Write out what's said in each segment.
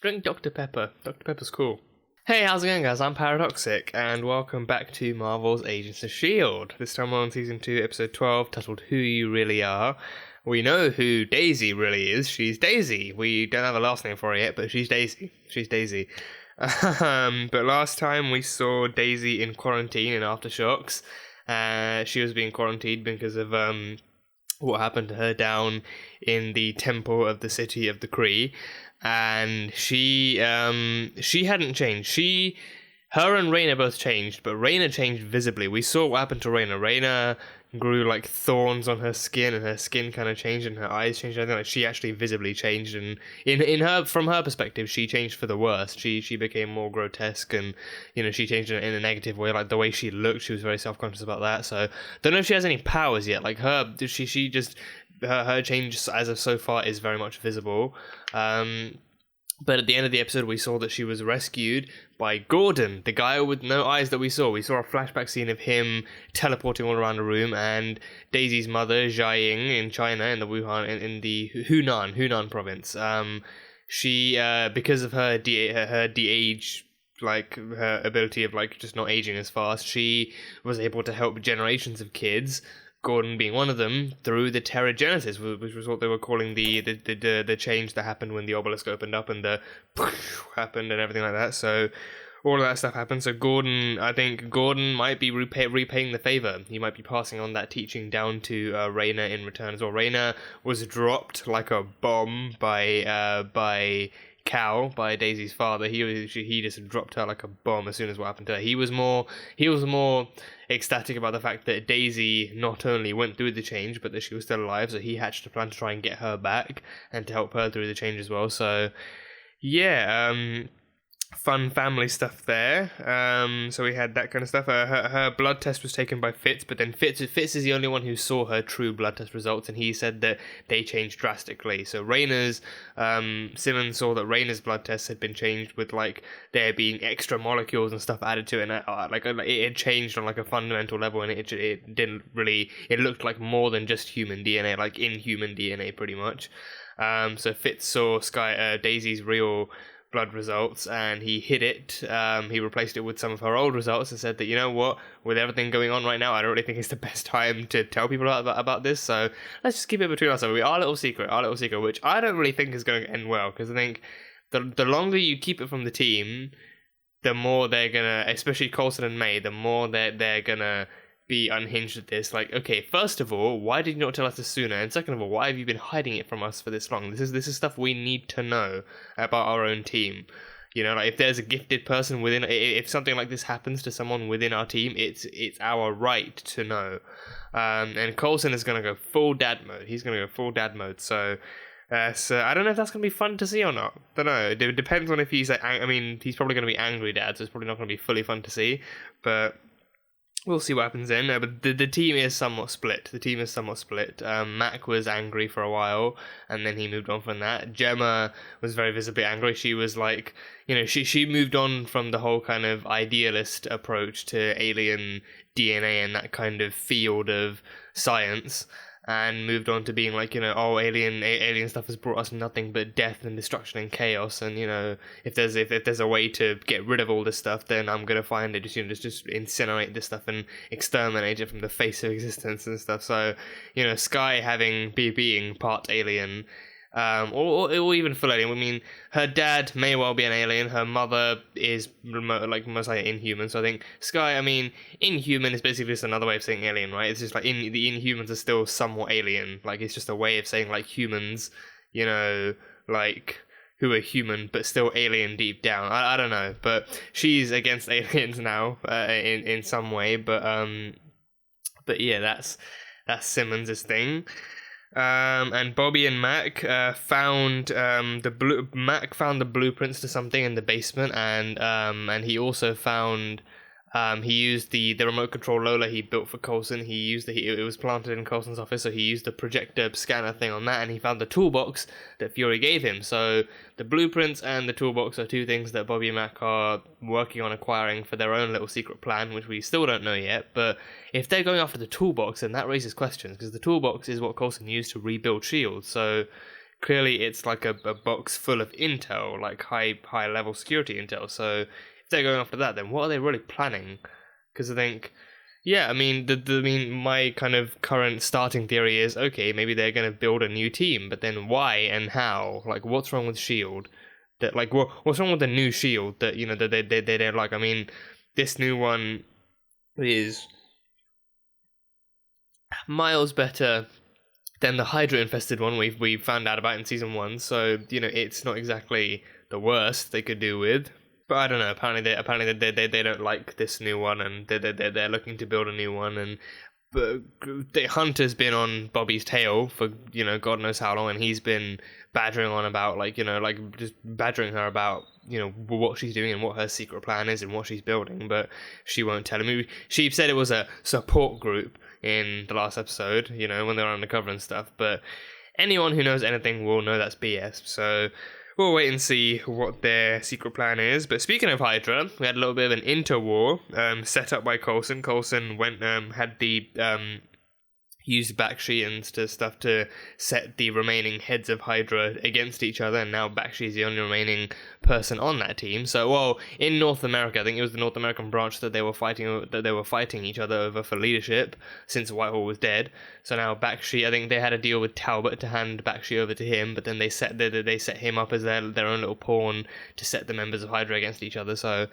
Drink Dr. Pepper. Dr. Pepper's cool. Hey, how's it going, guys? I'm Paradoxic, and welcome back to Marvel's Agents of S.H.I.E.L.D. This time we're on Season 2, Episode 12, titled Who You Really Are. We know who Daisy really is. She's Daisy. We don't have a last name for her yet, but she's Daisy. She's Daisy. But last time we saw Daisy in quarantine in Aftershocks. She was being quarantined because of what happened to her down in the temple of the city of the Kree. And she hadn't changed. Her and Raina both changed, but Raina changed visibly. We saw what happened to Raina. Raina grew like thorns on her skin, and her skin kind of changed, and her eyes changed. I think like she actually visibly changed, and from her perspective, she changed for the worst. She became more grotesque, and she changed in a negative way. Like the way she looked, she was very self-conscious about that. So don't know if she has any powers yet. Like her change as of so far is very much visible. But at the end of the episode, we saw that she was rescued by Gordon, the guy with no eyes that we saw. We saw a flashback scene of him teleporting all around the room, and Daisy's mother, Jiaying, in China, in the in the Hunan province. She, because of her de-age, like her ability of like just not aging as fast, she was able to help generations of kids, Gordon being one of them, through the Terrigenesis, which was what they were calling the change that happened when the obelisk opened up and the happened and everything like that. So all of that stuff happened. So I think Gordon might be repaying the favor. He might be passing on that teaching down to Raina in return as well. Raina was dropped like a bomb by Cal, by Daisy's father. He just dropped her like a bomb as soon as what happened to her. He was more ecstatic about the fact that Daisy not only went through the change, but that she was still alive, so he hatched a plan to try and get her back and to help her through the change as well. So yeah, fun family stuff there. So we had that kind of stuff. Her blood test was taken by Fitz, but then Fitz is the only one who saw her true blood test results, and he said that they changed drastically. So Simmons saw that Raina's blood test had been changed with like there being extra molecules and stuff added to it, and it had changed on like a fundamental level, and it didn't really. It looked like more than just human DNA, like inhuman DNA, pretty much. So Fitz saw Daisy's real blood results, and he hid it. He replaced it with some of her old results and said that, you know what, with everything going on right now, I don't really think it's the best time to tell people about this, so let's just keep it between ourselves. Our little secret, which I don't really think is going to end well, because I think the longer you keep it from the team, the more they're gonna, especially Coulson and May, the more they're gonna be unhinged at this. Like, okay, first of all, why did you not tell us this sooner? And second of all, why have you been hiding it from us for this long? This is stuff we need to know about our own team. Like if there's a gifted person within, if something like this happens to someone within our team, it's our right to know. And Coulson is gonna go full dad mode. He's gonna go full dad mode. So I don't know if that's gonna be fun to see or not. Don't know. It depends on if he's like, he's probably gonna be angry dad, so it's probably not gonna be fully fun to see. But we'll see what happens then. But the team is somewhat split. Mac was angry for a while, and then he moved on from that. Gemma was very visibly angry. She was like, she moved on from the whole kind of idealist approach to alien DNA and that kind of field of science, and moved on to being like, alien stuff has brought us nothing but death and destruction and chaos, and if there's a way to get rid of all this stuff, then I'm gonna find it. Just incinerate this stuff and exterminate it from the face of existence and stuff. So Sky being part alien, or even full alien. Her dad may well be an alien. Her mother is most likely inhuman. So I think Sky, inhuman is basically just another way of saying alien, right? It's just like the Inhumans are still somewhat alien. Like it's just a way of saying like humans, like who are human but still alien deep down. I don't know, but she's against aliens now in some way. But yeah, that's Simmons' thing. And Bobby and Mac found Mac found the blueprints to something in the basement, and he also found he used the remote control Lola he built for Coulson. It was planted in Coulson's office, so he used the projector scanner thing on that, and he found the toolbox that Fury gave him. So the blueprints and the toolbox are two things that Bobby and Mac are working on acquiring for their own little secret plan, which we still don't know yet. But if they're going after the toolbox, then that raises questions, because the toolbox is what Coulson used to rebuild S.H.I.E.L.D. So clearly it's like a box full of intel, like high level security intel. So if they're going after that, then what are they really planning? Because I think, yeah, I mean, my kind of current starting theory is, okay, maybe they're going to build a new team, but then why and how? Like, what's wrong with Shield? That, like, what's wrong with the new Shield that, you know, that they don't like? I mean, this new one is miles better than the Hydra infested one we found out about in season 1. So, you know, it's not exactly the worst they could do with. But I don't know. Apparently they don't like this new one, and they're looking to build a new one. And but the Hunter's been on Bobby's tail for, you know, God knows how long, and he's been badgering on about, like, you know, like just badgering her about, you know, what she's doing and what her secret plan is and what she's building. But she won't tell him. She said it was a support group in the last episode, you know, when they were undercover and stuff. But anyone who knows anything will know that's BS. So we'll wait and see what their secret plan is. But speaking of Hydra, we had a little bit of an interwar set up by Coulson. Coulson went had the used Bakshi and stuff to set the remaining heads of Hydra against each other, and now Bakshi is the only remaining person on that team. So, well, in North America, I think it was the North American branch that they were fighting each other over for leadership since Whitehall was dead. So now Bakshi, I think they had a deal with Talbot to hand Bakshi over to him, but then they set him up as their own little pawn to set the members of Hydra against each other. So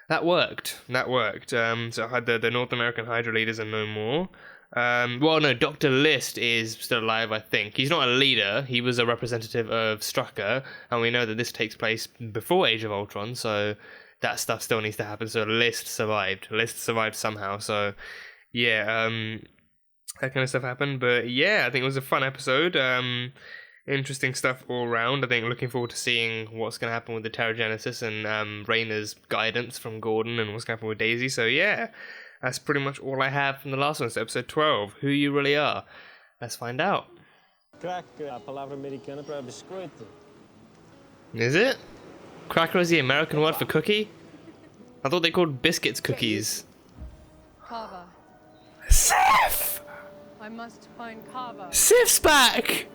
that worked. So the North American Hydra leaders are no more. Well, no, Dr. List is still alive, I think. He's not a leader, he was a representative of Strucker, and we know that this takes place before Age of Ultron, so that stuff still needs to happen. So List survived somehow, so yeah, that kind of stuff happened. But yeah, I think it was a fun episode. Interesting stuff all around. I think looking forward to seeing what's going to happen with the Terrigenesis and Rayna's guidance from Gordon and what's going to happen with Daisy. So yeah, that's pretty much all I have from the last one. So episode 12, Who You Really Are. Let's find out. Crack, a palavra americana para biscoito. Is it? Cracker is the American word for cookie? I thought they called biscuits cookies. Kava. Sif! I must find Kava. Sif's back!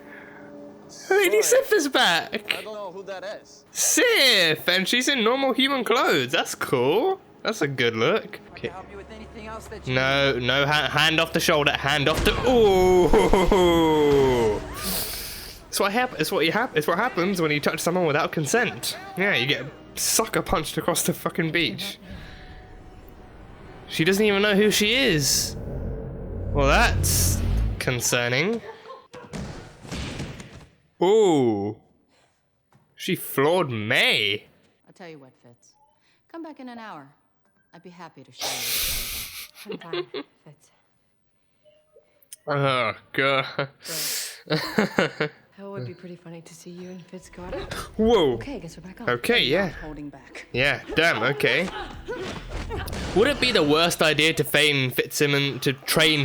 Lady Sif is back! I don't know who that is. Sif! And she's in normal human clothes. That's cool. That's a good look. Okay. Help you with anything else that you No, hand off the shoulder, hand off the. Ooh! It's what happens when you touch someone without consent. Yeah, you get sucker punched across the fucking beach. She doesn't even know who she is. Well, that's concerning. Ooh! She floored May. I'll tell you what, Fitz. Come back in an hour. I'd be happy to show you the I'm fine, Fitz. Oh, God. It would be pretty funny to see you and Fitz go at it. Whoa. Okay, guess we're back on. Okay, yeah. holding back. Yeah, damn, okay. Would it be the worst idea to train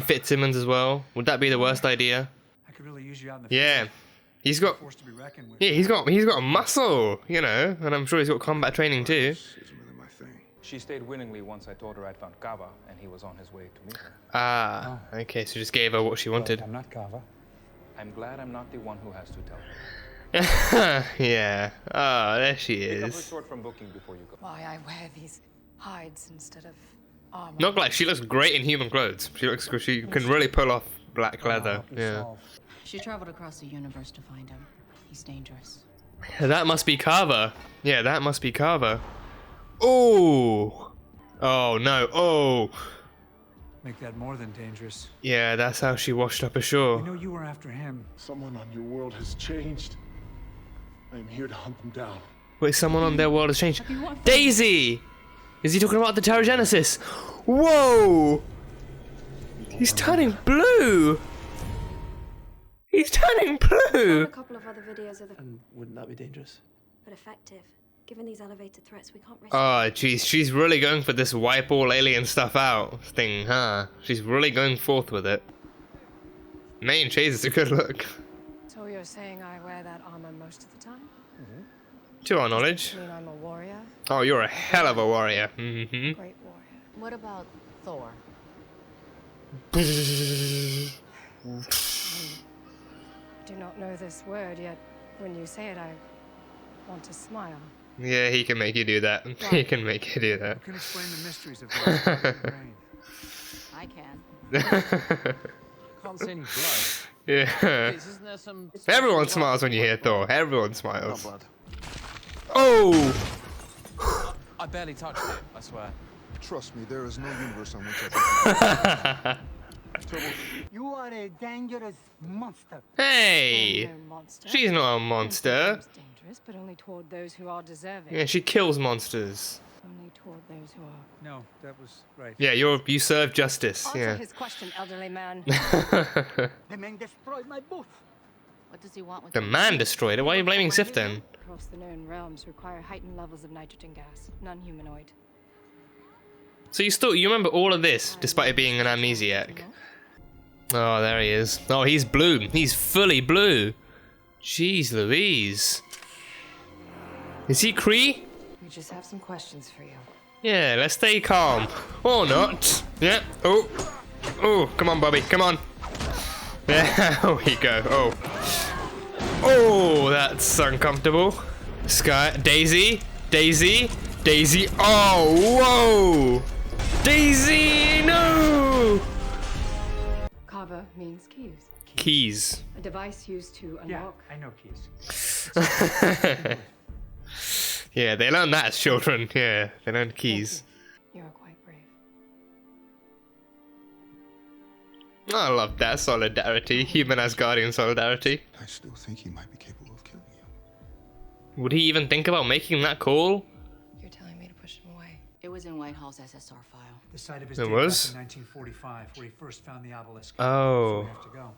Fitzsimmons as well? Would that be the worst idea? I could really use you out in the Yeah. field. He's got Forced to be reckoned with. Yeah, he's got a muscle, you know, and I'm sure he's got combat training too. Isn't really my thing. She stayed willingly once I told her I'd found Kava, and he was on his way to meet her. Ah, okay, so just gave her what she wanted. I'm not Kava. I'm glad I'm not the one who has to tell her. Yeah. Oh, there she Pick up a is. short from booking before you go. Why I wear these hides instead of armor. Not like she looks great in human clothes. She can really pull off black leather. Yeah. She traveled across the universe to find him. He's dangerous. That must be Carver. Yeah, that must be Carver. Oh. Oh no. Oh. Make that more than dangerous. Yeah, that's how she washed up ashore. I know you were after him. Someone on your world has changed. I am here to hunt them down. Wait, someone on their world has changed. Daisy! Is he talking about the Terrigenesis? Whoa! He's turning blue! He's turning blue! A couple of other videos of the And wouldn't that be dangerous? but effective. Given these elevated threats, we can't risk. Oh, jeez, she's really going for this wipe all alien stuff out thing, huh? She's really going forth with it. Main Chase is a good look. So you're saying I wear that armor most of the time? To our knowledge. I mean, I'm a warrior. Oh, you're a hell of a warrior. Mm-hmm. Great warrior. What about Thor? Do not know this word yet. When you say it, I want to smile. Yeah, he can make you do that. He can make you do that. Who can explain the mysteries of God's brain? I can. Can't see any blood. Yeah. Isn't there some... Everyone smiles when you hear Thor. Everyone Not smiles. blood. Oh! I barely touched it, I swear. Trust me, there is no universe on which I You are a dangerous monster. Hey! No monster. She's not a monster. Sometimes dangerous, but only toward those who are deserving. Yeah, she kills monsters. Only toward those who are. No, that was right. Yeah, you serve justice. Answer Yeah. his question, elderly man. The man destroyed my boat. What does he want with The me? man destroyed it. Why are you blaming Sif then? Across the known realms require heightened levels of nitrogen gas, non-humanoid. So you remember all of this despite it being an amnesiac. Oh, there he is. Oh, he's blue. He's fully blue. Jeez Louise. Is he Kree? We just have some questions for you. Yeah, let's stay calm. Or not. Yeah. Oh. Oh, come on, Bobby. Come on. There we go. Oh. Oh, that's uncomfortable. Sky. Daisy. Daisy. Daisy. Oh, whoa. Daisy, no. Kava means keys. Keys. A device used to Yeah, unlock. I know keys. Yeah, they learned that as children. Yeah, they learned keys. You are quite brave. I love that solidarity. Human Asgardian solidarity. I still think he might be capable of killing you. Would he even think about making that call? You're telling me to push him away. It was in Whitehall's SSR file. The site of his It dig was? back in 1945, where he first found the obelisk. Oh. So we have to go.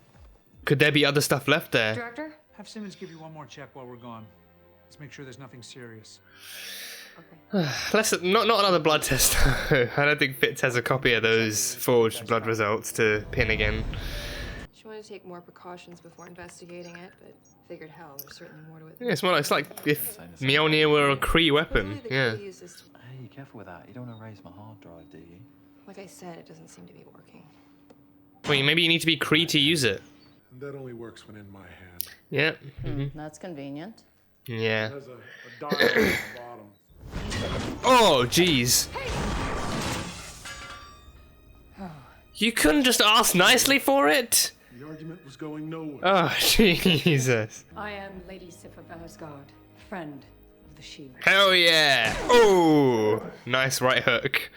Could there be other stuff left there? Director? Have Simmons give you one more check while we're gone. Let's make sure there's nothing serious. Okay. Let's not another blood test. I don't think Fitz has a copy of those forged blood results to pin again. She wanted to take more precautions before investigating it, but figured hell, there's certainly more to it. Yeah, it's like if Mjolnir were a Kree weapon. Yeah. Hey, careful with that. You don't want to raise my hard drive, do you? Like I said, it doesn't seem to be working. Wait, maybe you need to be Kree to use it. And that only works when in my hand. Yeah. That's convenient. Yeah. It has a dial at the bottom. Oh, jeez. You couldn't just ask nicely for it? The argument was going nowhere. Oh, Jesus. I am Lady Sif of Asgard, friend of the Shield. Hell yeah. Oh, nice right hook.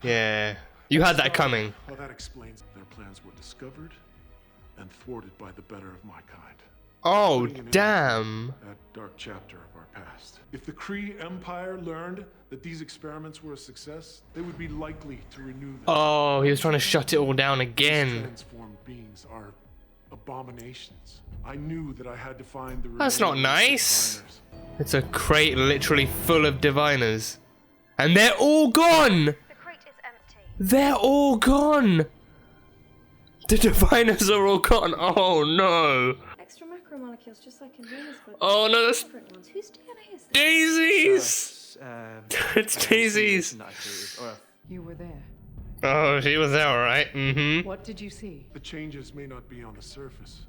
Yeah. You had that coming. Well, that explains their plans were discovered and thwarted by the better of my kind. Oh, damn. That dark chapter of our past. If the Kree Empire learned that these experiments were a success, they would be likely to renew them. Oh, he was trying to shut it all down These again. transformed beings are abominations. I knew that I had to find the That's not remaining nice. diviners. It's a crate literally full of diviners. And they're all gone! The crate is empty. They're all gone! The diviners are all gone. Oh no. Extra macromolecules, just like in Venus, but Oh no, that's different ones. Whose DNA is this? daisies! It's daisies. You were there. Oh, she was there, alright. Mm-hmm. What did you see? The changes may not be on the surface,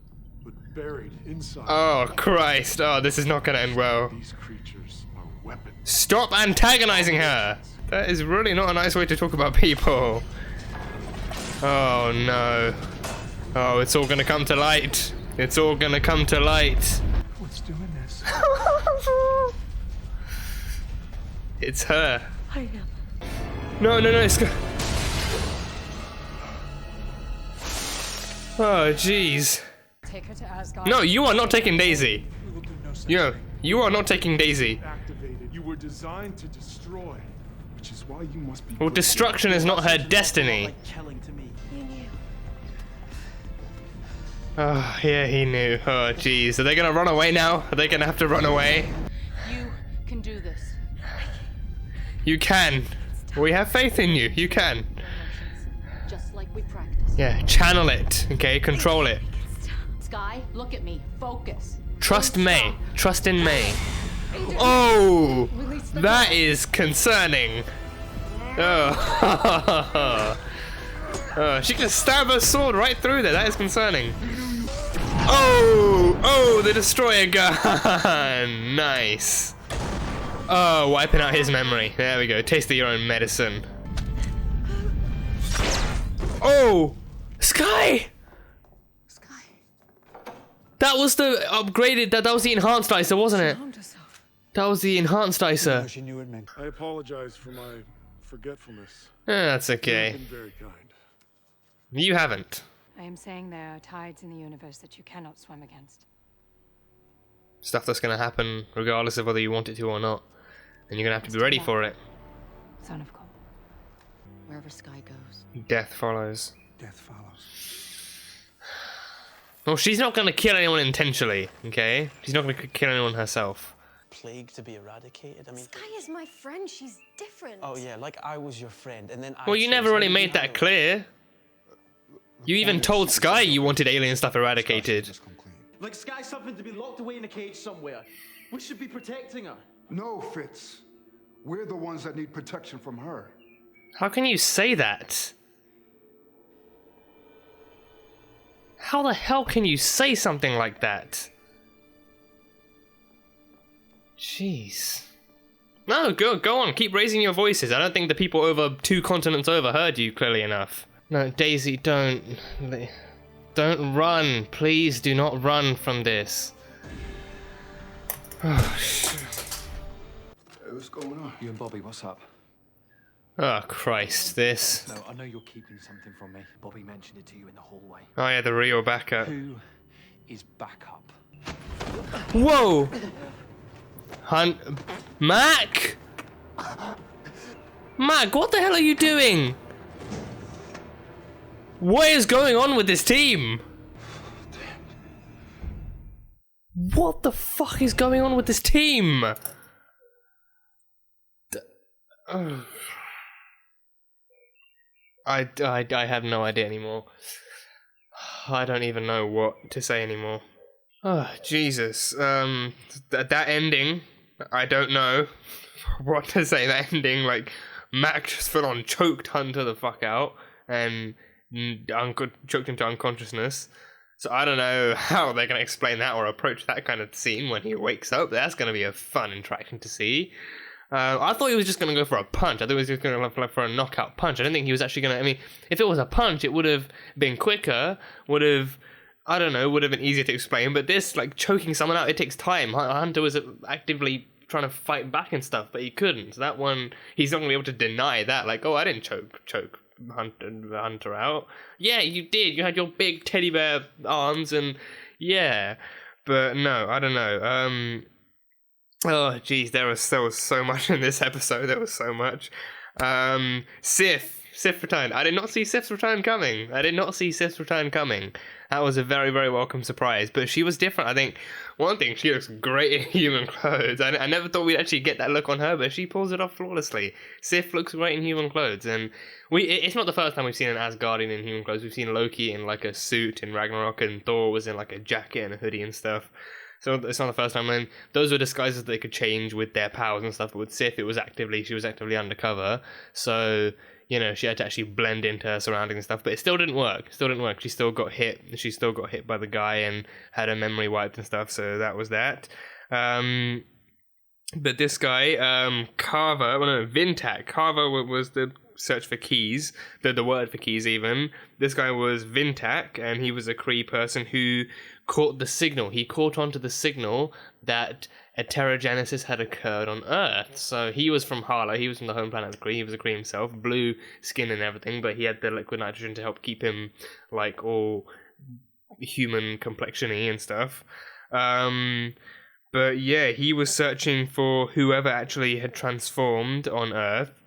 but buried inside. Oh, Christ. Oh, this is not gonna end well. These creatures are weapons. Stop antagonizing her! That is really not a nice way to talk about people. Oh, no. Oh, it's all gonna come to light. It's all gonna come to light. What's doing this? It's her. I am. No, it's... Oh, jeez. Take her to Asgard. No, you are not taking Daisy. You are not taking Daisy. Activated. You were designed to destroy, which is why you must be. Well, destruction is not her destiny. You knew. Oh, yeah, he knew. Oh, jeez. Are they gonna run away now? Are they gonna have to run away? You can do this. You can. We have faith in you. You can. Just like we practiced. Yeah, channel it. Okay, control it. Sky, look at me. Focus. Trust May. Trust in May. Oh, that is concerning. Oh, oh, she can stab her sword right through there. That is concerning. Oh, the destroyer gun. Nice. Oh, wiping out his memory. There we go. Taste of your own medicine. Oh, Sky. That was the upgraded. That was the enhanced dicer, wasn't it? That was the enhanced dicer. I apologize for my forgetfulness. That's okay. You've been very kind. You haven't. I am saying there are tides in the universe that you cannot swim against. Stuff that's gonna happen regardless of whether you want it to or not. And you're gonna have to be ready for it. Son of God. Wherever Sky goes. Death follows. Death follows. Well, she's not gonna kill anyone intentionally, okay? She's not gonna kill anyone herself. Plague to be eradicated. I mean, Sky is my friend. She's different. oh yeah, like I was your friend, and then I. Well, you never chose really you. made that clear. You even told Sky you wanted alien stuff eradicated. Like Sky's something to be locked away in a cage somewhere. We should be protecting her. No, Fitz. We're the ones that need protection from her. How can you say that? How the hell can you say something like that? Jeez. No, go on. Keep raising your voices. I don't think the people over 2 continents over heard you clearly enough. No, Daisy, don't. Don't run. Please do not run from this. Oh, shit. Hey, what's going on? You and Bobby, what's up? Oh, Christ, this. No, I know you're keeping something from me. Bobby mentioned it to you in the hallway. Oh, yeah, the real backup. Who is backup? Whoa! Mac! Mac, what the hell are you doing? What is going on with this team? What the fuck is going on with this team? I have no idea anymore. I don't even know what to say anymore. Oh, Jesus. That ending, I don't know what to say. That ending, like, Mac just full on choked Hunter the fuck out and choked him to unconsciousness. So I don't know how they're going to explain that or approach that kind of scene when he wakes up. That's going to be a fun interaction to see. I thought he was just going to go for a punch. I thought he was just going to go for a knockout punch. I didn't think he was actually going to... I mean, if it was a punch, it would have been quicker, would have been easier to explain. But this, like, choking someone out, it takes time. Hunter was actively trying to fight back and stuff, but he couldn't. So that one, he's not going to be able to deny that. Like, oh, I didn't choke Hunter out. Yeah, you did. You had your big teddy bear arms and... Yeah. But no, I don't know. Oh, geez, there was so much in this episode. There was so much. Sif returned. I did not see Sif's return coming. That was a very, very welcome surprise. But she was different. I think, one thing, she looks great in human clothes. I never thought we'd actually get that look on her, but she pulls it off flawlessly. Sif looks great in human clothes. And it's not the first time we've seen an Asgardian in human clothes. We've seen Loki in, like, a suit in Ragnarok, and Thor was in, like, a jacket and a hoodie and stuff. So it's not the first time. And those were disguises that they could change with their powers and stuff. But with Sif, she was actively undercover. So, you know, she had to actually blend into her surroundings and stuff. But it still didn't work. She still got hit. She still got hit by the guy and had her memory wiped and stuff. So that was that. But this guy, Vintak. Carver was the search for keys, the word for keys even. This guy was Vintak, and he was a Kree person who caught the signal. He caught onto the signal that a Terrigenesis had occurred on Earth. So he was from Hala. He was from the home planet of the Kree. He was a Kree himself, blue skin and everything, but he had the liquid nitrogen to help keep him, like, all human complexion-y and stuff. But yeah, he was searching for whoever actually had transformed on Earth.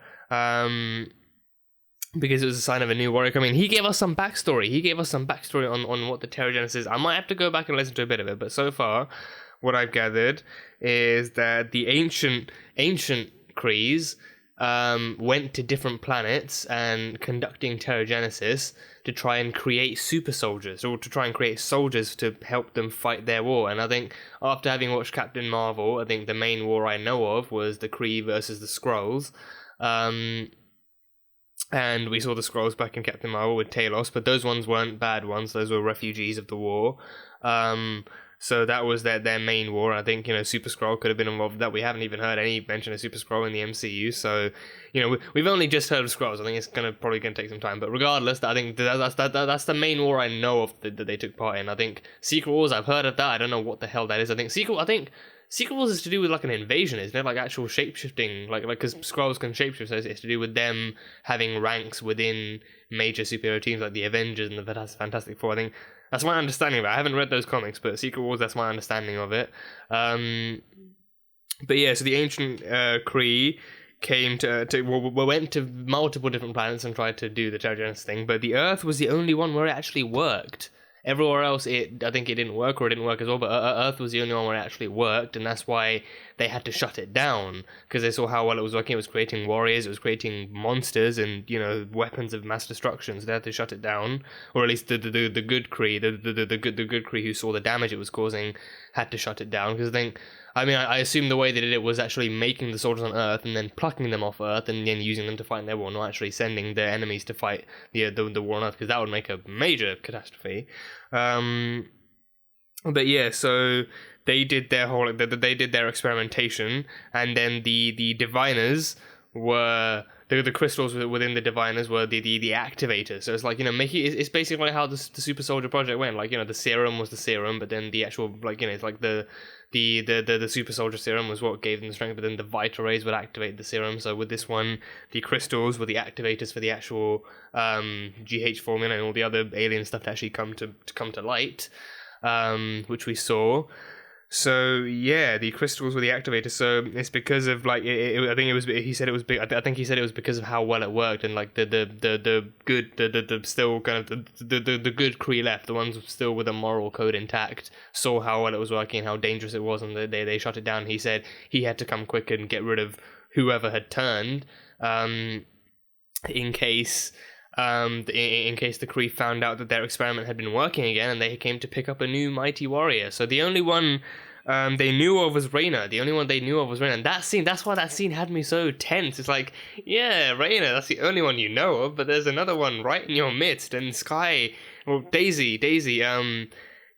Because it was a sign of a new warrior coming. He gave us some backstory. On what the Terrigenesis is. I might have to go back and listen to a bit of it, but so far, what I've gathered is that the ancient Krees went to different planets and conducting Terrigenesis to try and create super soldiers, or to try and create soldiers to help them fight their war. And I think after having watched Captain Marvel, I think the main war I know of was the Kree versus the Skrulls. And we saw the Skrulls back in Captain Marvel with Talos, but those ones weren't bad ones. Those were refugees of the war. So that was their main war. I think, Super Skrull could have been involved with that. We haven't even heard any mention of Super Skrull in the MCU. So, we've only just heard of Skrulls. I think it's probably going to take some time. But regardless, I think that's the main war I know of that they took part in. I think Secret Wars, I've heard of that. I don't know what the hell that is. I think Secret Wars is to do with like an invasion, isn't it? Like actual shapeshifting, like because Skrulls can shapeshift, so it's to do with them having ranks within major superhero teams like the Avengers and the Fantastic Four. I think that's my understanding of it. I haven't read those comics, but Secret Wars, that's my understanding of it. But yeah, so the ancient Kree came went to multiple different planets and tried to do the Terrigenesis thing, but the Earth was the only one where it actually worked. Everywhere else, I think it didn't work, or it didn't work as well, but Earth was the only one where it actually worked, and that's why they had to shut it down, because they saw how well it was working. It was creating warriors, it was creating monsters, and, weapons of mass destruction, so they had to shut it down, or at least the good Kree, the good Kree who saw the damage it was causing, had to shut it down, because I assume the way they did it was actually making the soldiers on Earth and then plucking them off Earth and then using them to fight their war, not actually sending their enemies to fight the war on Earth, because that would make a major catastrophe. But yeah, so they did their experimentation, and then the diviners were the crystals within the diviners were the activators. So it's like, it's basically how the super soldier project went. Like, the serum was the serum, but then the actual, like, it's like the super soldier serum was what gave them the strength, but then the Vita rays would activate the serum. So with this one, the crystals were the activators for the actual GH formula and all the other alien stuff to actually come to light, which we saw. So yeah, the crystals were the activators. So it's because of like I think it was. He said it was big. I think he said it was because of how well it worked, and like the good still kind of the good Kree left, the ones still with a moral code intact, saw how well it was working, how dangerous it was, and they shut it down. He said he had to come quick and get rid of whoever had turned, in case the Kree found out that their experiment had been working again, and they came to pick up a new mighty warrior. So the only one they knew of was Reyna. The only one they knew of was Reyna. And that's why that scene had me so tense. It's like, yeah, Reyna, that's the only one you know of, but there's another one right in your midst. And Daisy,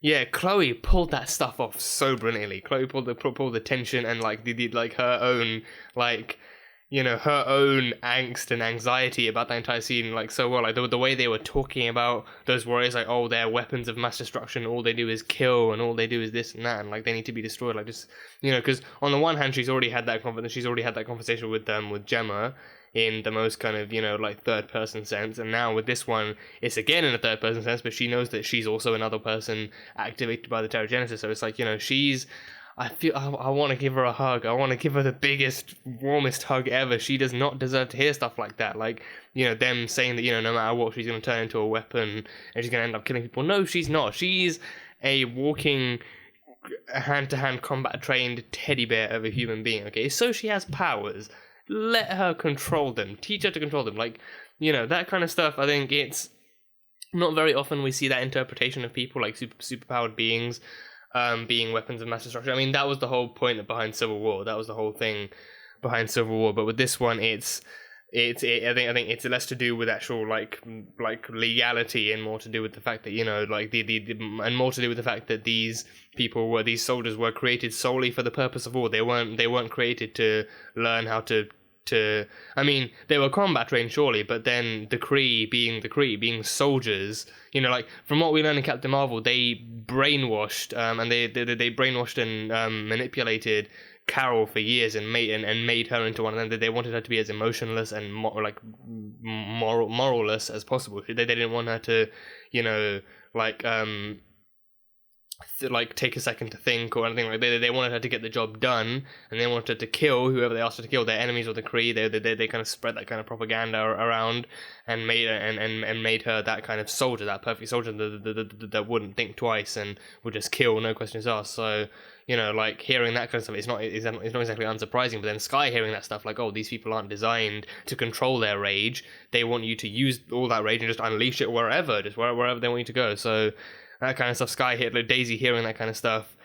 yeah, Chloe pulled that stuff off so brilliantly. Chloe pulled the tension and like like her own her own angst and anxiety about that entire scene, like, so well. Like, the way they were talking about those warriors, like, oh, they're weapons of mass destruction, all they do is kill, and all they do is this and that, and, like, they need to be destroyed, like, just, because on the one hand, she's already had that conversation with Gemma, in the most kind of, like, third-person sense, and now with this one, it's again in a third-person sense, but she knows that she's also another person activated by the Terrigenesis, so it's like, I want to give her a hug. I want to give her the biggest, warmest hug ever. She does not deserve to hear stuff like that. Like, them saying that, no matter what, she's going to turn into a weapon and she's going to end up killing people. No, she's not. She's a walking, hand-to-hand combat-trained teddy bear of a human being, okay? So she has powers. Let her control them. Teach her to control them. Like, that kind of stuff, I think it's not very often we see that interpretation of people, like superpowered beings, being weapons of mass destruction. I mean, that was the whole point behind Civil War. That was the whole thing behind Civil War. But with this one, I think it's less to do with actual like legality and more to do with the fact that and more to do with the fact that these soldiers were created solely for the purpose of war. They weren't created to learn how to. I mean, they were combat trained, surely, but then the Kree being soldiers, like, from what we learned in Captain Marvel, they brainwashed, and they brainwashed and manipulated Carol for years and made her into one of them. They wanted her to be as emotionless and moralless as possible. They didn't want her to, take a second to think or anything like that. They wanted her to get the job done, and they wanted her to kill whoever they asked her to kill. Their enemies or the Kree. They kind of spread that kind of propaganda around and made her that kind of soldier, that perfect soldier that wouldn't think twice and would just kill, no questions asked. So like, hearing that kind of stuff, it's not exactly unsurprising. But then Skye hearing that stuff, like, oh, these people aren't designed to control their rage. They want you to use all that rage and just unleash it wherever they want you to go. So that kind of stuff, Daisy hearing that kind of stuff,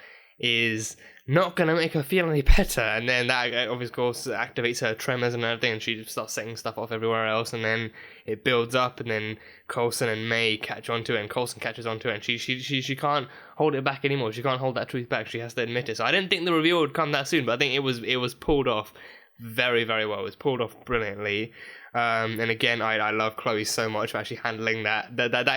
is not going to make her feel any better. And then that, of course, activates her tremors and everything, and she starts setting stuff off everywhere else, and then it builds up, and then Coulson and May catch onto it, and Coulson catches onto it, and she can't hold it back anymore. She can't hold that truth back. She has to admit it. So I didn't think the reveal would come that soon, but I think it was pulled off very, very well. It was pulled off brilliantly. And again, I love Chloe so much for actually handling that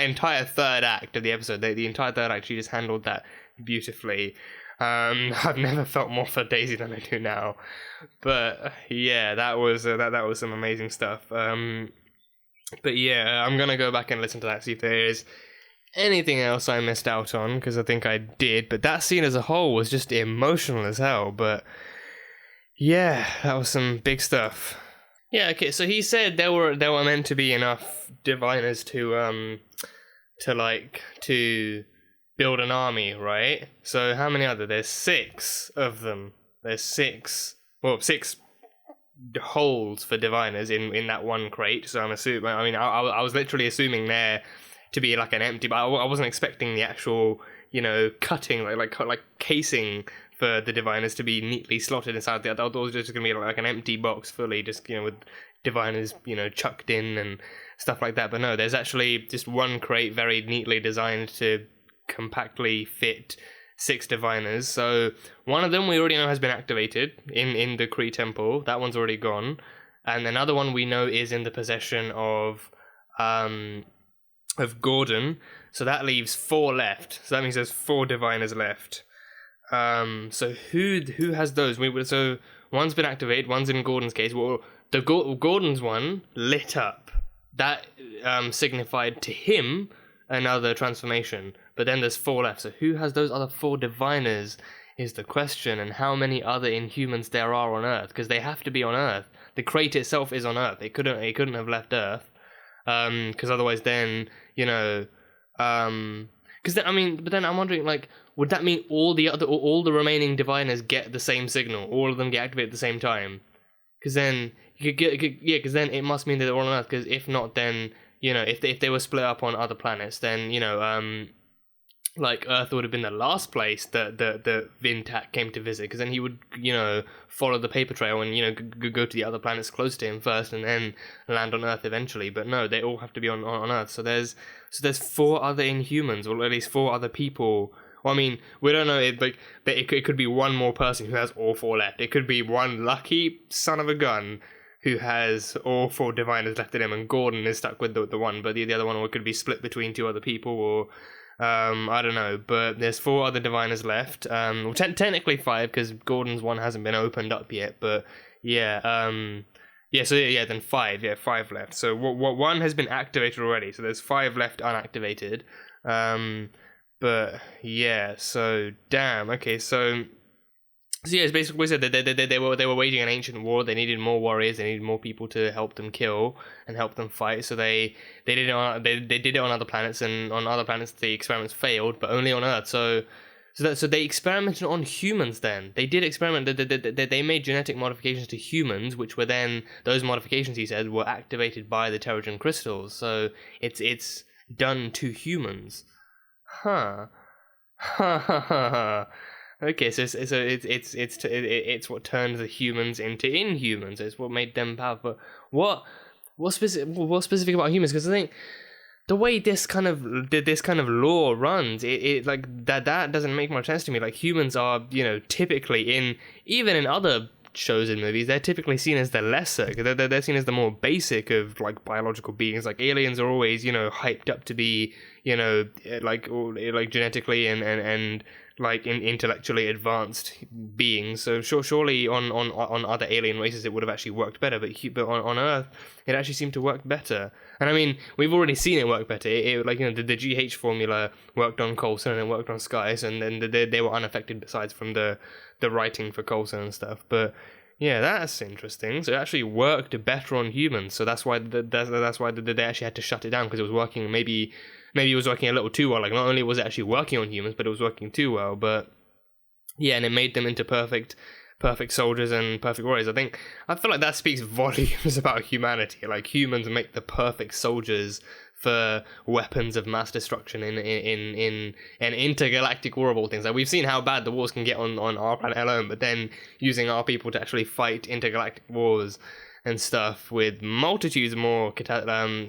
entire third act of the episode. The entire third act, she just handled that beautifully. I've never felt more for Daisy than I do now. But yeah, that was some amazing stuff. But yeah, I'm gonna go back and listen to that, see if there is anything else I missed out on, because I think I did. But that scene as a whole was just emotional as hell. But yeah, that was some big stuff. Yeah, okay, so he said there were meant to be enough diviners to build an army, right? So how many are there? There's 6 of them. There's 6 holes for diviners in that one crate. So I'm assuming, I mean, I was literally assuming there to be like an empty, but I wasn't expecting the actual, cutting, like casing for the diviners to be neatly slotted inside the other. I thought it was just going to be like an empty box fully, just, with diviners, chucked in and stuff like that. But no, there's actually just one crate very neatly designed to compactly fit 6 diviners. So one of them we already know has been activated in the Kree temple. That one's already gone. And another one we know is in the possession of Gordon. So that leaves 4 left. So that means there's 4 diviners left. So who has those? So one's been activated, one's in Gordon's case. Well, the Gordon's one lit up. That signified to him another transformation. But then there's 4 left. So who has those other 4 diviners is the question, and how many other Inhumans there are on Earth, because they have to be on Earth. The crate itself is on Earth. It couldn't have left Earth, because otherwise then, because then, but then I'm wondering, like, would that mean all the remaining diviners get the same signal? All of them get activated at the same time? Because then because then it must mean that they're all on Earth. Because if not, then if they were split up on other planets, then like Earth would have been the last place that Vintak came to visit, because then he would follow the paper trail and go to the other planets close to him first, and then land on Earth eventually. But no, they all have to be on Earth. So there's 4 other Inhumans, or at least 4 other people. Well, I mean, we don't know. It could be one more person who has all 4 left. It could be one lucky son of a gun who has all 4 diviners left in him, and Gordon is stuck with the one, but the other one could be split between 2 other people, or I don't know. But there's 4 other diviners left. Well, technically 5, because Gordon's one hasn't been opened up yet. But yeah, then 5. Yeah, 5 left. So what 1 has been activated already. So there's 5 left unactivated. But yeah, so damn. Okay, so yeah, it's basically what we said, that they were waging an ancient war. They needed more warriors. They needed more people to help them kill and help them fight. So they did it on other planets, and on other planets the experiments failed, but only on Earth. So they experimented on humans. Then they did experiment. They made genetic modifications to humans, which were then, those modifications, he said, were activated by the Terrigen crystals. So it's done to humans. Huh. Okay, so it's what turned the humans into Inhumans. It's what made them powerful. But what's specific about humans? Because I think the way this kind of lore runs, it like that doesn't make much sense to me. Like, humans are, typically even in other shows and movies, they're typically seen as the lesser. They're seen as the more basic of like biological beings. Like, aliens are always hyped up to be like genetically and like intellectually advanced beings. So surely on other alien races it would have actually worked better, but on Earth it actually seemed to work better. And I mean, we've already seen it work better. The GH formula worked on Coulson and it worked on Skies, and then they were unaffected besides from the writing for Coulson and stuff. But yeah, that's interesting. So it actually worked better on humans. So that's why they actually had to shut it down, because it was working. Maybe it was working a little too well. Like, not only was it actually working on humans, but it was working too well. But yeah, and it made them into perfect perfect soldiers and perfect warriors. I feel like that speaks volumes about humanity. Like, humans make the perfect soldiers for weapons of mass destruction in an intergalactic war of all things. Like, we've seen how bad the wars can get on our planet alone, but then using our people to actually fight intergalactic wars and stuff with multitudes more collateral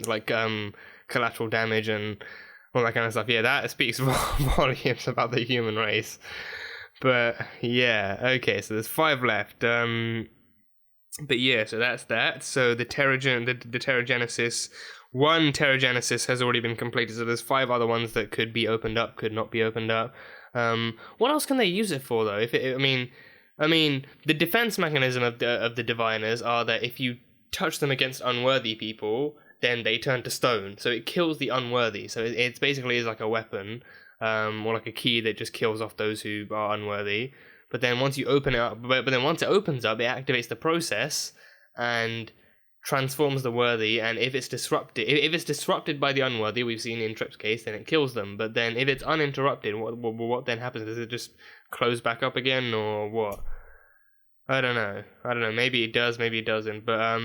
damage and all that kind of stuff. Yeah, that speaks volumes about the human race. But yeah, okay, so there's 5 left. But yeah, so that's that. So the Terrigenesis, 1 Terrigenesis has already been completed. So there's 5 other ones that could be opened up, could not be opened up. What else can they use it for though? I mean, the defense mechanism of the diviners are that if you touch them against unworthy people, then they turn to stone. So it kills the unworthy. So it's basically is like a weapon, or like a key that just kills off those who are unworthy. But then once you open it up, but then once it opens up, it activates the process and transforms the worthy. And if it's disrupted by the unworthy, we've seen in Tripp's case, then it kills them. But then if it's uninterrupted, what then happens? Does it just close back up again, or what? I don't know. Maybe it does, maybe it doesn't. But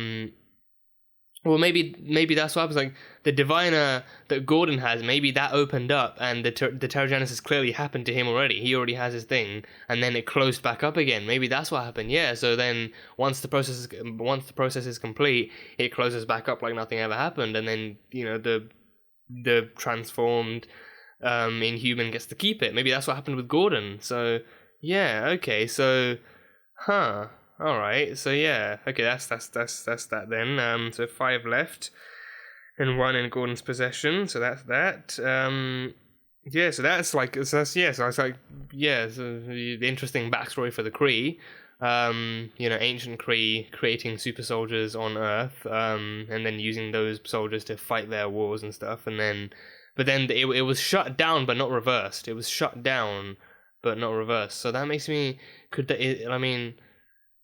well, maybe that's what happens. Like, the diviner that Gordon has, maybe that opened up, and the Terrigenesis clearly happened to him already. He already has his thing, and then it closed back up again. Maybe that's what happened. Yeah. So then, once the process is complete, it closes back up like nothing ever happened, and then the transformed Inhuman gets to keep it. Maybe that's what happened with Gordon. So yeah. Okay. So, all right, so yeah, okay, that's that then. So 5 left, and 1 in Gordon's possession. So that's that. Yeah, so that's like, so that's like, yeah, so the interesting backstory for the Kree. Ancient Kree creating super soldiers on Earth, and then using those soldiers to fight their wars and stuff, but then it was shut down but not reversed. It was shut down but not reversed. So that makes me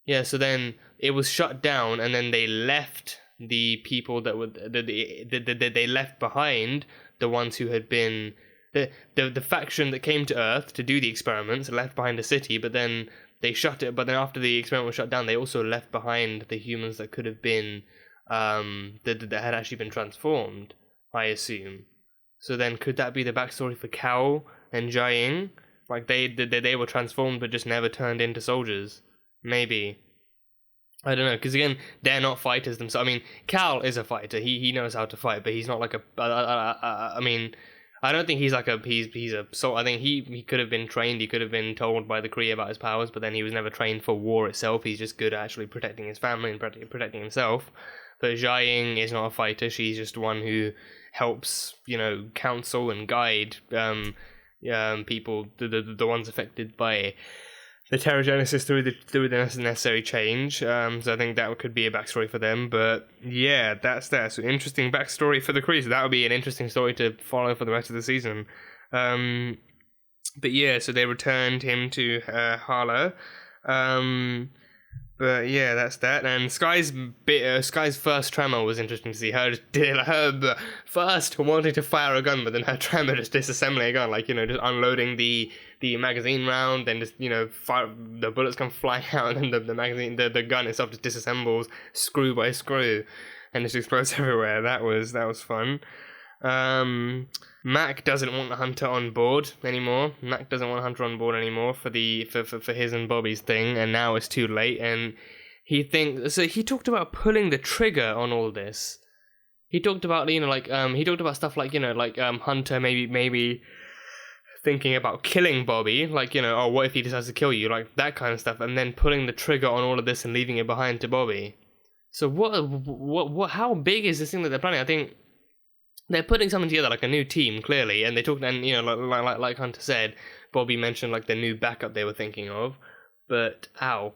yeah, so then it was shut down, and then they left the people that were they left behind, the ones who had been the faction that came to Earth to do the experiments, left behind the city, but then they shut it. But then after the experiment was shut down, they also left behind the humans that could have been that had actually been transformed, I assume. So then could that be the backstory for Cal and Jiaying? Like they were transformed but just never turned into soldiers. Maybe. I don't know, because again, they're not fighters themselves. I mean, Cal is a fighter. He knows how to fight, but he's not like a. I mean, I don't think he's like a. He's a. So I think he could have been trained. He could have been told by the Kree about his powers, but then he was never trained for war itself. He's just good at actually protecting his family and protecting himself. But Jiaying is not a fighter. She's just one who helps, counsel and guide people, the ones affected by the Terrigenesis through the necessary change. So I think that could be a backstory for them. But yeah, that's that. So interesting backstory for the Kree. So that would be an interesting story to follow for the rest of the season. But yeah, so they returned him to Hala. But yeah, that's that. And Sky's first tremor was interesting to see. Her first wanting to fire a gun, but then her tremor just disassembling a gun, just unloading the magazine round, then just fire, the bullets come flying out, and then the magazine, the gun itself just disassembles screw by screw, and just explodes everywhere. That was fun. Mac doesn't want Hunter on board anymore. For his and Bobby's thing, and now it's too late. And he talked about pulling the trigger on all this. He talked about stuff like Hunter maybe thinking about killing Bobby, what if he decides to kill you, like that kind of stuff, and then pulling the trigger on all of this and leaving it behind to Bobby. So what how big is this thing that they're planning? I think they're putting something together, like a new team, clearly, and they talked, and like Hunter said, Bobby mentioned the new backup they were thinking of, but how?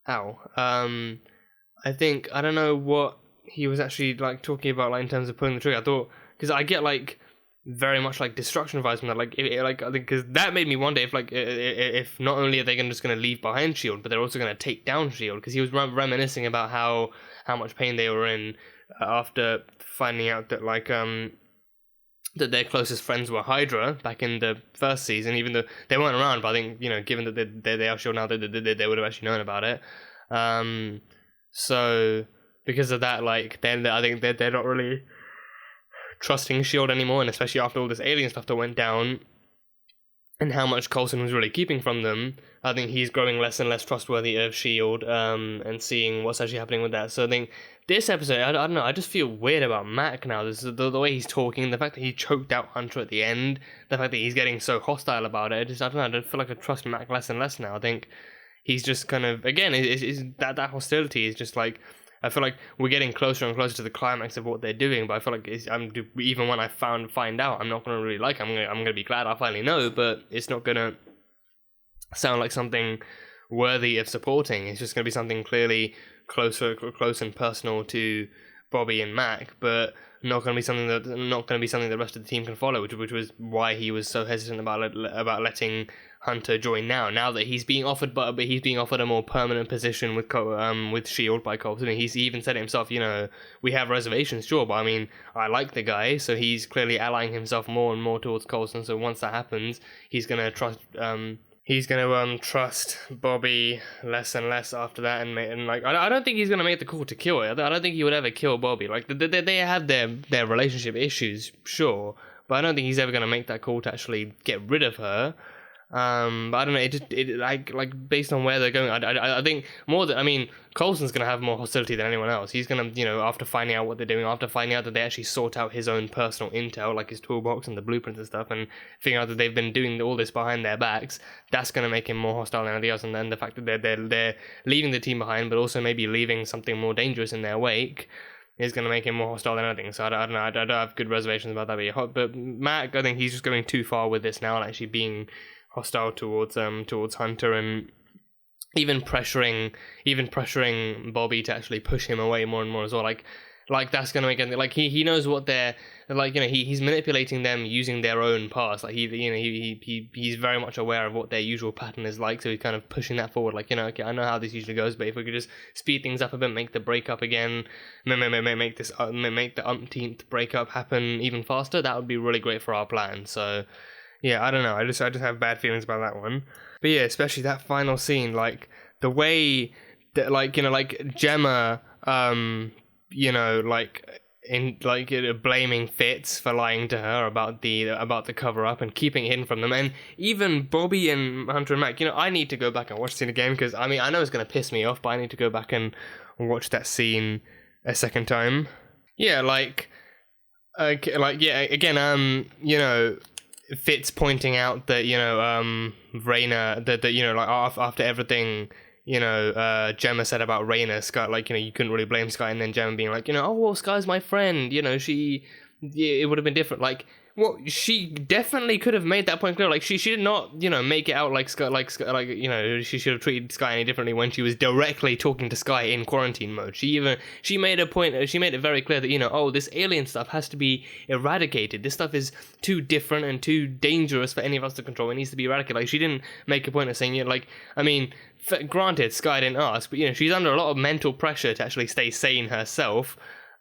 I think, I don't know what he was actually talking about in terms of pulling the trigger. I thought, because I get very much destruction vibes from that, because that made me wonder if not only are they just going to leave behind S.H.I.E.L.D., but they're also going to take down S.H.I.E.L.D., because he was reminiscing about how much pain they were in after finding out that that their closest friends were Hydra back in the first season, even though they weren't around. But I think, you know, given that they are SHIELD now, they would have actually known about it. So because of that, like, then I think they're not really trusting SHIELD anymore, and especially after all this alien stuff that went down and how much Coulson was really keeping from them, I think he's growing less and less trustworthy of SHIELD, and seeing what's actually happening with that. So I think this episode, I don't know, I just feel weird about Mac now. This is the way he's talking, the fact that he choked out Hunter at the end, the fact that he's getting so hostile about it. I don't know, I don't feel like I trust Mac less and less now. I think he's just kind of, again, that hostility is just like, I feel like we're getting closer and closer to the climax of what they're doing, but I feel like even when I find out, I'm not going to really like it. I'm gonna be glad I finally know, but it's not going to sound like something worthy of supporting. It's just going to be something clearly close and personal to Bobby and Mac, but not going to be something the rest of the team can follow, which was why he was so hesitant about letting Hunter join now that he's being offered, but he's being offered a more permanent position with SHIELD by Coulson. He even said it himself, you know, we have reservations, sure, but I mean, I like the guy, so he's clearly allying himself more and more towards Coulson. So once that happens, he's gonna trust Bobby less and less after that, and like I don't think he's gonna make the call to kill it. I don't think he would ever kill Bobby. Like they have their relationship issues, sure, but I don't think he's ever gonna make that call to actually get rid of her. But I don't know. Like based on where they're going, I think more that, I mean, Coulson's gonna have more hostility than anyone else. He's gonna, you know, after finding out what they're doing, after finding out that they actually sort out his own personal intel, like his toolbox and the blueprints and stuff, and figuring out that they've been doing all this behind their backs, that's gonna make him more hostile than anything else. And then the fact that they're leaving the team behind, but also maybe leaving something more dangerous in their wake, is going to make him more hostile than anything. So I don't know. I don't have good reservations about that. But Mac, I think he's just going too far with this now, and actually being hostile towards Hunter, and even pressuring Bobby to actually push him away more and more as well. Like that's gonna make it, like he knows what they're like, you know, he's manipulating them using their own past. Like he's very much aware of what their usual pattern is like, so he's kind of pushing that forward. Like, you know, okay, I know how this usually goes, but if we could just speed things up a bit, make the breakup again, make the umpteenth breakup happen even faster, that would be really great for our plan. So yeah, I don't know. I just have bad feelings about that one. But yeah, especially that final scene, like the way that, like, you know, like Gemma, you know, like blaming Fitz for lying to her about the cover up and keeping it hidden from them, and even Bobby and Hunter and Mac. You know, I need to go back and watch the scene again, because I mean, I know it's gonna piss me off, but I need to go back and watch that scene a second time. Yeah, again, you know, Fitz pointing out that, you know, Raina, that you know, like after everything, you know, Gemma said about Raina, Sky, like, you know, you couldn't really blame Sky, and then Gemma being like, you know, oh well, Sky's my friend, you know, it would have been different. Like, well, she definitely could have made that point clear. Like, she did not, you know, make it out like Sky, like, you know, she should have treated Sky any differently when she was directly talking to Sky in quarantine mode. She made a point. She made it very clear that, you know, oh, this alien stuff has to be eradicated. This stuff is too different and too dangerous for any of us to control. It needs to be eradicated. Like, she didn't make a point of saying, you know, like, I mean, granted, Sky didn't ask, but, you know, she's under a lot of mental pressure to actually stay sane herself.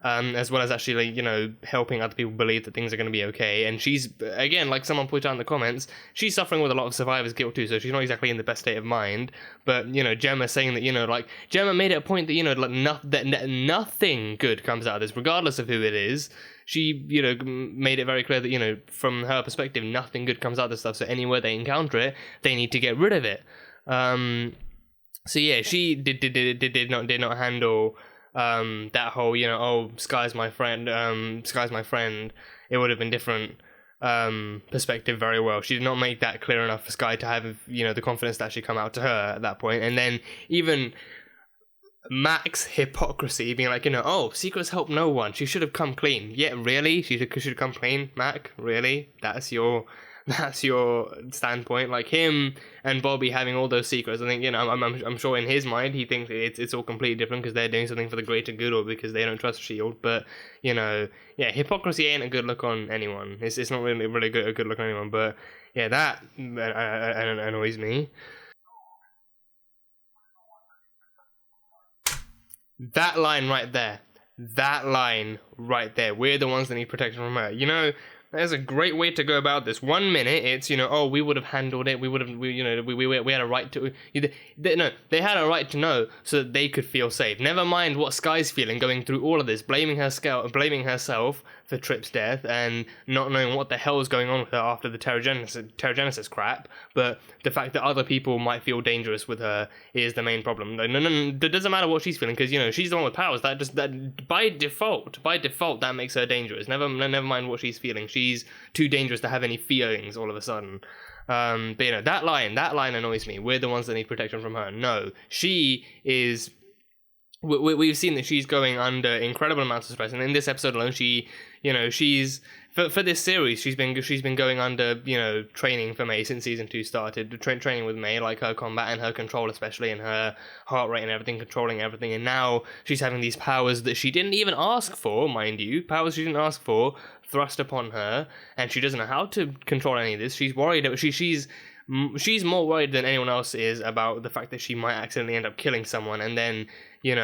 As well as actually, you know, helping other people believe that things are going to be okay. And she's, again, like someone pointed out in the comments, she's suffering with a lot of survivor's guilt too, so she's not exactly in the best state of mind. But, you know, Gemma saying that, you know, like, Gemma made it a point that, you know, like, nothing good comes out of this, regardless of who it is. She, you know, made it very clear that, you know, from her perspective, nothing good comes out of this stuff, so anywhere they encounter it, they need to get rid of it. So yeah, she did not handle that whole, you know, oh, Sky's my friend, it would have been different perspective very well. She did not make that clear enough for Sky to have, you know, the confidence to actually come out to her at that point. And then even Mac's hypocrisy, being like, you know, oh, secrets help no one, she should have come clean. Yeah, really? She should have come clean, Mac? Really? That's your standpoint? Like, him and Bobby having all those secrets, I think, you know, I'm sure in his mind he thinks it's all completely different because they're doing something for the greater good or because they don't trust SHIELD. But, you know, yeah, hypocrisy ain't a good look on anyone. It's not really a good look on anyone. But yeah, that annoys me. That line right there, we're the ones that need protection from her. You know, There's a great way to go about this. 1 minute, it's, oh, we would have handled it. We had a right to. They had a right to know so that they could feel safe. Never mind what Sky's feeling going through all of this, blaming herself for Trip's death and not knowing what the hell is going on with her after the Terrigenesis crap. But the fact that other people might feel dangerous with her is the main problem. No, it doesn't matter what she's feeling, because she's the one with powers. That by default that makes her dangerous. Never mind what she's feeling. She's too dangerous to have any feelings all of a sudden. But that line annoys me. We're the ones that need protection from her. No, she is. We've seen that she's going under incredible amounts of stress, and in this episode alone, she's for this series, she's been going under training for May since season 2 started. Training with May, like her combat and her control, especially, and her heart rate and everything, controlling everything. And now she's having these powers that she didn't even ask for, mind you, powers she didn't ask for, thrust upon her, and she doesn't know how to control any of this. She's worried. She's more worried than anyone else is about the fact that she might accidentally end up killing someone, and then you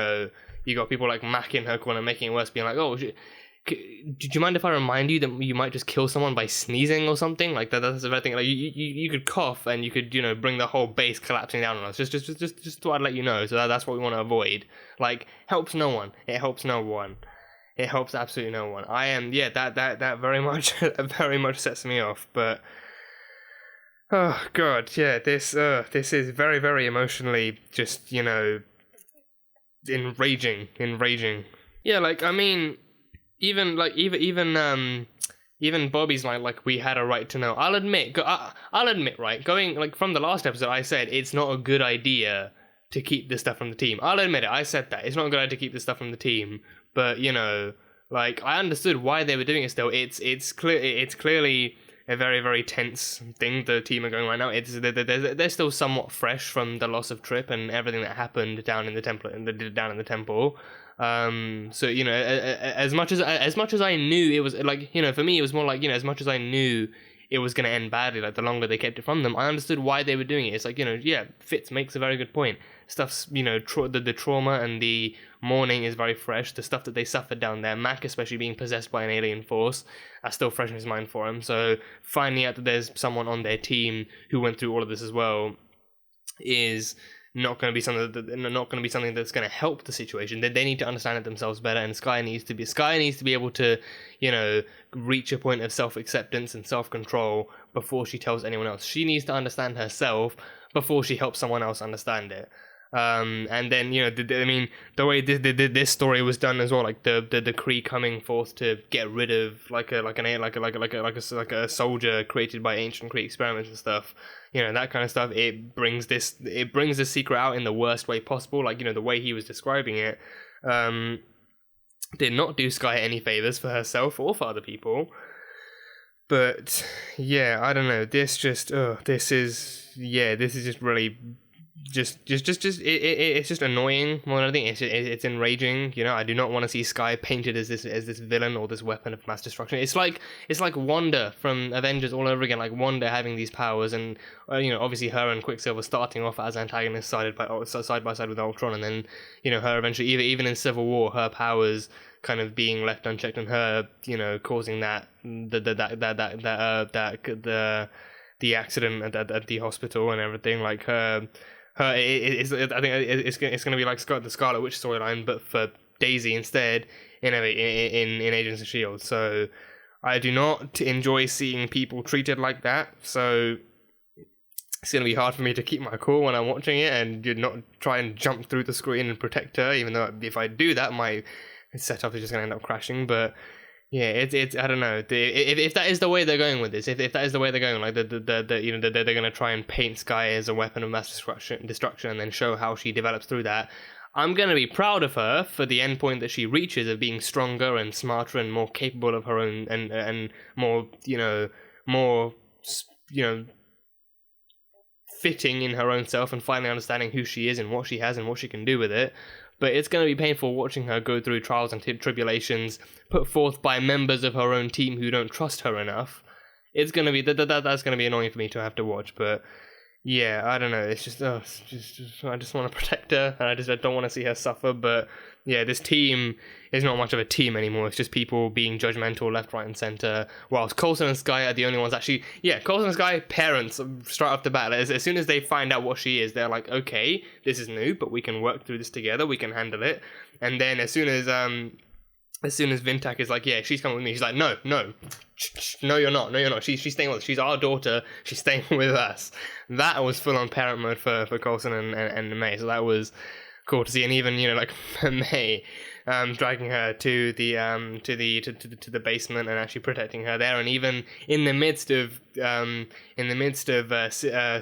got people like Mac in her corner making it worse, being like, oh, do you mind if I remind you that you might just kill someone by sneezing or something? Like that's the thing. Like you could cough and you could bring the whole base collapsing down on us. Just thought I'd let you know. So that's what we want to avoid. Like, helps no one. It helps no one. It helps absolutely no one. That very much sets me off. But oh god, yeah, this is very, very emotionally just enraging. Yeah, like, I mean, even Bobby's like we had a right to know. I'll admit, right, going like from the last episode, I said it's not a good idea to keep this stuff from the team. I'll admit it. I said that it's not a good idea to keep this stuff from the team. But like, I understood why they were doing it. Still, it's clearly a very, very tense thing the team are going right now. They're still somewhat fresh from the loss of Trip and everything that happened down in the temple. So as much as I knew it was like, for me it was more like, as much as I knew it was going to end badly, like the longer they kept it from them, I understood why they were doing it. It's like, Fitz makes a very good point. Stuff's, the trauma and the mourning is very fresh. The stuff that they suffered down there, Mac especially being possessed by an alien force, are still fresh in his mind for him. So finding out that there's someone on their team who went through all of this as well is not going to be something that's going to help the situation. They need to understand it themselves better, and Sky needs to be able to, reach a point of self-acceptance and self-control before she tells anyone else. She needs to understand herself before she helps someone else understand it. And then the way this story was done as well, like the Kree coming forth to get rid of like a soldier created by ancient Kree experiments and stuff, that kind of stuff. It brings this secret out in the worst way possible. Like, the way he was describing it, did not do Sky any favors for herself or for other people. But yeah, I don't know. This is just really. It's just annoying more than anything. It's enraging. I do not want to see Sky painted as this villain or this weapon of mass destruction. It's like Wanda from Avengers all over again. Like Wanda having these powers, and obviously her and Quicksilver starting off as antagonists side by side with Ultron, and then her eventually even in Civil War, her powers kind of being left unchecked, and her causing the accident at the hospital and everything. Like I think it's going to be like the Scarlet Witch storyline, but for Daisy instead in Agents of S.H.I.E.L.D. So I do not enjoy seeing people treated like that. So it's going to be hard for me to keep my cool when I'm watching it and not try and jump through the screen and protect her, even though if I do that, my setup is just going to end up crashing. But yeah, it's I don't know. If that is the way they're going with this, if that is the way they're going, like they're going to try and paint Sky as a weapon of mass destruction, and then show how she develops through that, I'm going to be proud of her for the end point that she reaches of being stronger and smarter and more capable of her own and more fitting in her own self, and finally understanding who she is and what she has and what she can do with it. But it's going to be painful watching her go through trials and tribulations put forth by members of her own team who don't trust her enough. It's going to be that's going to be annoying for me to have to watch. But yeah, I don't know. It's just, I just want to protect her, and I don't want to see her suffer. But yeah, this team is not much of a team anymore. It's just people being judgmental left, right, and center. Whilst Coulson and Skye are the only ones actually. Yeah, Coulson and Skye, parents straight off the bat. As soon as they find out what she is, they're like, okay, this is new, but we can work through this together. We can handle it. And then as soon as Vintak is like, yeah, she's coming with me, she's like, no, you're not. She's staying with us. She's our daughter. She's staying with us. That was full on parent mode for Coulson and May. So that was cool to see. And even like May, dragging her to the basement and actually protecting her there. And even in the midst of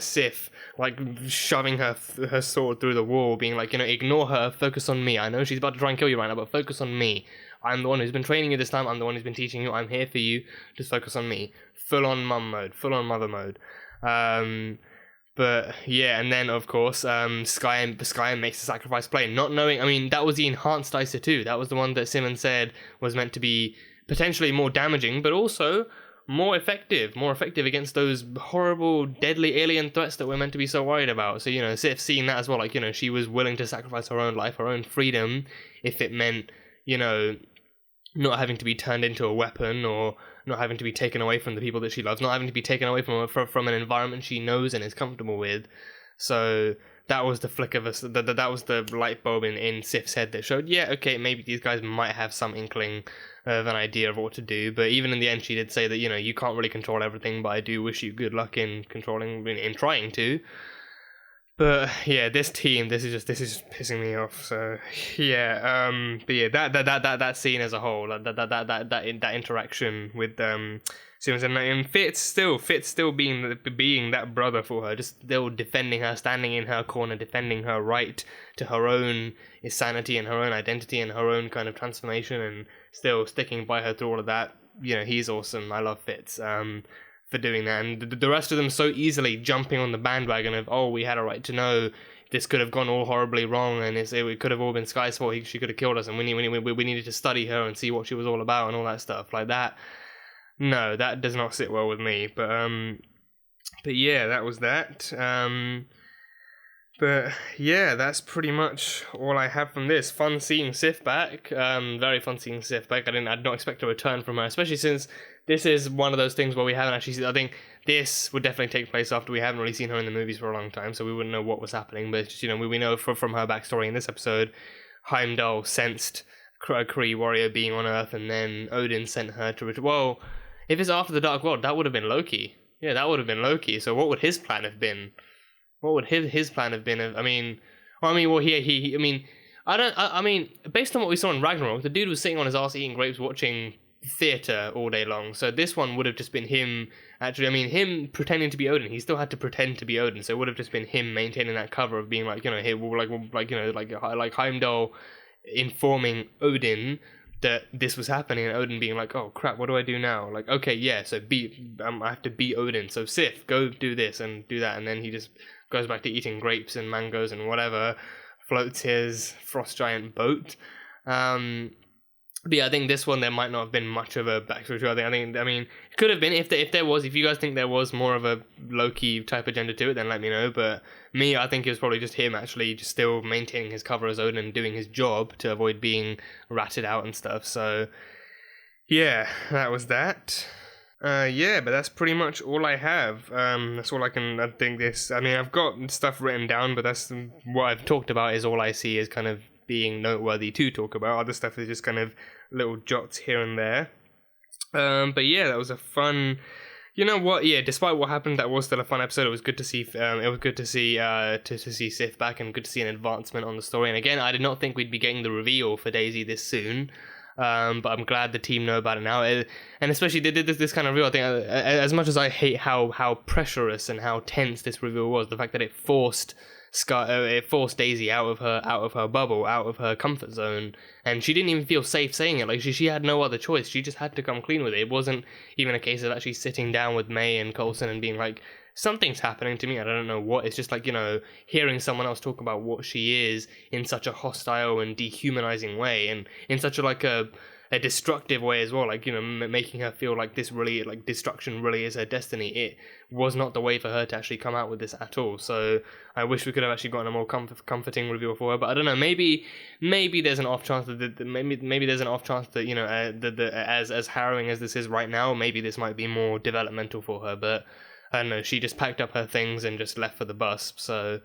Sif like shoving her sword through the wall, being like, ignore her, focus on me. I know she's about to try and kill you right now, but focus on me. I'm the one who's been training you this time. I'm the one who's been teaching you. I'm here for you. Just focus on me. Full on mum mode. Full on mother mode. But yeah, and then of course, Skye makes the sacrifice play, not knowing. I mean, that was the enhanced ISA 2. That was the one that Simmons said was meant to be potentially more damaging, but also more effective against those horrible, deadly alien threats that we're meant to be so worried about. So Sif seeing that as well, like she was willing to sacrifice her own life, her own freedom, if it meant not having to be turned into a weapon, or not having to be taken away from the people that she loves, not having to be taken away from an environment she knows and is comfortable with. So that was the flick of that was the light bulb in Sif's head that showed, yeah, okay, maybe these guys might have some inkling of an idea of what to do. But even in the end, she did say that you can't really control everything, but I do wish you good luck in trying to. But yeah, this is just pissing me off. So yeah, but yeah, that scene as a whole, that interaction with Simmons and Fitz still being that brother for her, just still defending her, standing in her corner, defending her right to her own sanity and her own identity and her own kind of transformation, and still sticking by her through all of that. He's awesome. I love Fitz. For doing that, and the rest of them so easily jumping on the bandwagon of, oh, we had a right to know, this could have gone all horribly wrong, and it could have all been Skye's fault, she could have killed us, and we needed to study her and see what she was all about and all that stuff like that. No, that does not sit well with me. But yeah, that was that. But yeah, that's pretty much all I have from this. Fun seeing Sif back. Very fun seeing Sif back. I did not expect a return from her, especially since this is one of those things where we haven't actually seen. I think this would definitely take place after we haven't really seen her in the movies for a long time, so we wouldn't know what was happening. But it's just, we know from her backstory in this episode, Heimdall sensed a Kree warrior being on Earth, and then Odin sent her to return. Well, if it's after the Dark World, that would have been Loki. Yeah, that would have been Loki. So what would his plan have been? What would his plan have been? I mean, based on what we saw in Ragnarok, the dude was sitting on his ass eating grapes, watching theatre all day long. So this one would have just been him. Actually, him pretending to be Odin. He still had to pretend to be Odin. So it would have just been him maintaining that cover of being like, like Heimdall informing Odin that this was happening, and Odin being like, oh crap, what do I do now? Like, okay, yeah, so I have to beat Odin. So Sif, go do this and do that, and then he just goes back to eating grapes and mangoes and whatever, floats his frost giant boat. But yeah, I think this one there might not have been much of a backstory to. I mean, it could have been if there was. If you guys think there was more of a Loki type agenda to it, then let me know. But me, I think it was probably just him actually just still maintaining his cover as Odin and doing his job to avoid being ratted out and stuff. So yeah, that was that. Yeah, but that's pretty much all I have. That's all I think this. I mean, I've got stuff written down, but that's what I've talked about is all I see as kind of being noteworthy to talk about. Other stuff is just kind of little jots here and there. But yeah, that was a fun. You know what? Yeah, despite what happened, that was still a fun episode. It was good to see. It was good to see to see Sif back, and good to see an advancement on the story. And again, I did not think we'd be getting the reveal for Daisy this soon. But I'm glad the team know about it now, and especially they did this kind of reveal. I think as much as I hate how pressurous and how tense this reveal was, the fact that it forced Daisy out of her bubble, out of her comfort zone, and she didn't even feel safe saying it. Like she had no other choice. She just had to come clean with it. It wasn't even a case of actually sitting down with May and Coulson and being like, something's happening to me, I don't know what. It's just like, hearing someone else talk about what she is in such a hostile and dehumanizing way, and in such a a destructive way as well, like, you know, making her feel like this really, like, destruction really is her destiny. It was not the way for her to actually come out with this at all. So I wish we could have actually gotten a more comforting reveal for her. But I don't know, maybe there's an off chance that maybe there's an off chance that, you know, as harrowing as this is right now, maybe this might be more developmental for her. But I don't know, she just packed up her things and just left for the bus. So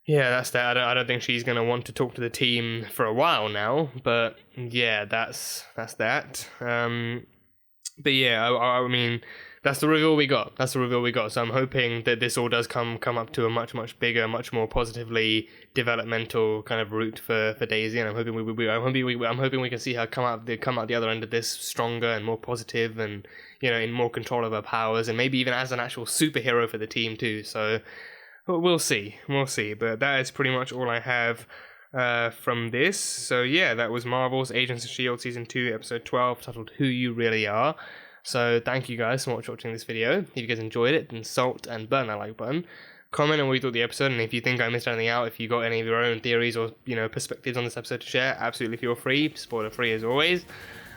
yeah, that's that. I don't think she's gonna want to talk to the team for a while now. But yeah, that's that. But yeah, I mean, that's the reveal we got. That's the reveal we got. So I'm hoping that this all does come up to a much bigger, much more positively developmental kind of route for Daisy, and I'm hoping I'm hoping we can see her come out the other end of this stronger and more positive, and, you know, in more control of her powers, and maybe even as an actual superhero for the team too. So we'll see. But that is pretty much all I have from this. So yeah, that was Marvel's Agents of S.H.I.E.L.D. Season 2, Episode 12, titled Who You Really Are. So thank you guys so much for watching this video. If you guys enjoyed it, then salt and burn that like button. Comment on what you thought of the episode, and if you think I missed anything out, if you got any of your own theories or, you know, perspectives on this episode to share, absolutely feel free. Spoiler free as always.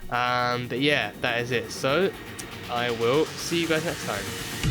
But yeah, that is it. So I will see you guys next time.